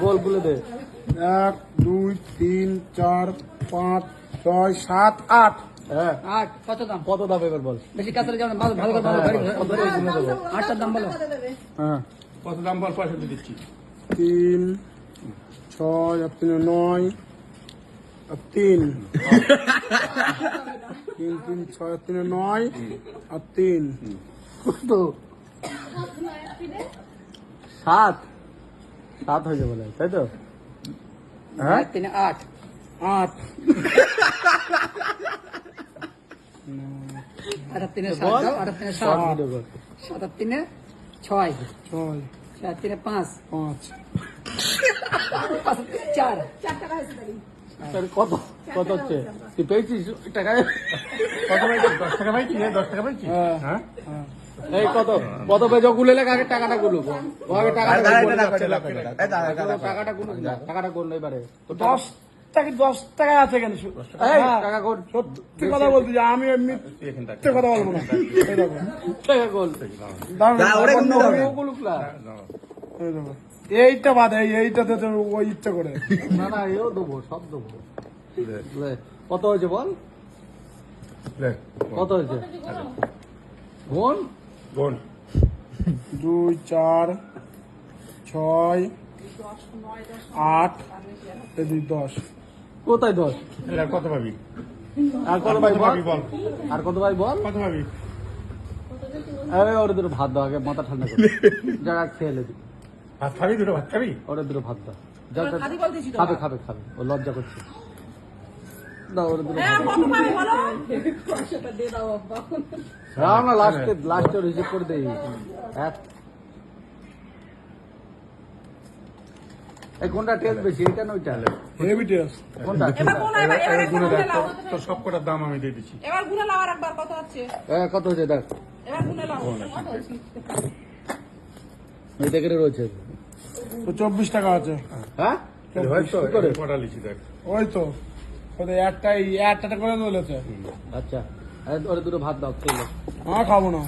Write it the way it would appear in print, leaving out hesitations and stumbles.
গোল খুলে দে। 1 2 3 4 5 6 7 8। হ্যাঁ, 8 কত দাম? কত দাম এবার বল? বেশি কাতরে যাও না, ভালো করে ভালো করে কিনে দেবো। 8টার দাম বলো। হ্যাঁ, কত দাম বল, পয়সা দিয়ে দিচ্ছি। 3 6 আর 3 9 আর 3 3 3 6 আর 3 9 আর 3 কত? 7 7 হয়ে যাবে, তাই তো? হ্যাঁ, 3 8 8 আর 3 7 দাও, আর 3 7 7 আর 3 6 6 4 3 5 5 4 তাহলে কত কত হচ্ছে? তুই পেয়েছিস টাকায়? কত পাইছি? 10 টাকা পাইছি, 10 টাকা পাইছি। হ্যাঁ। হ্যাঁ, এই কত কত পেয়েছ? গুলে লেখা, আগে টাকাটা গুলো। আগে টাকাটা টাকাটা গুলো এবারে। তো 10 টাকা আছে কেন? এই টাকা গুল, সত্যি কথা বলতে যে আমি এমনি মিথ্যে কথা বলবো না। এই দেখো, টাকা গুল। দাঁড়াও, গুলুকলা। এই দেখো। এইটা বাদে এইটাতে তো ওই ইচ্ছা করে। না না, এও দেবো, সব দেবো। লে, কত হয়েছে বল? কত হয়েছে? বোন বোন 2 4 6 8 10। কোথায় 10? এবার কত পাবি? আর কত ভাই বল? বল, আর কত ভাই বল? কত পাবি? আরে ওরে দুটো ভাত দাও, আগে মাথা ঠান্ডা করে জায়গা খেয়ে লে। ভাত খাবি? দুটো ভাত খাবি? ওরে দুটো ভাত দাও। খাবে খাবে খাবে, ও লজ্জা করছে। দাও ওরে দুটো ভাত দাও না, লাস্টের হিসেব করে দেই। এই কোনটা টেস্ট বেশি, এটা না ওইটা? Heavy taste. কোনটা? এবার গুনে দেখ, তোর সব কটার দাম আমি দিয়ে দিচ্ছি। এবার গুনে লাও আরেকবার কত হচ্ছে? কত হয়েছে দেখ? এবার গুনে লাও কত হচ্ছে? এই দেখে রয়েছে। তো 24 টাকা আছে। হ্যাঁ, হয়তো কি করে? কটা লিচি দেখ। ওই তো ওদের একটা করে বলেছে। আচ্ছা, ওরে দুটো ভাত দাও, খেয়ে লে। খাবো না।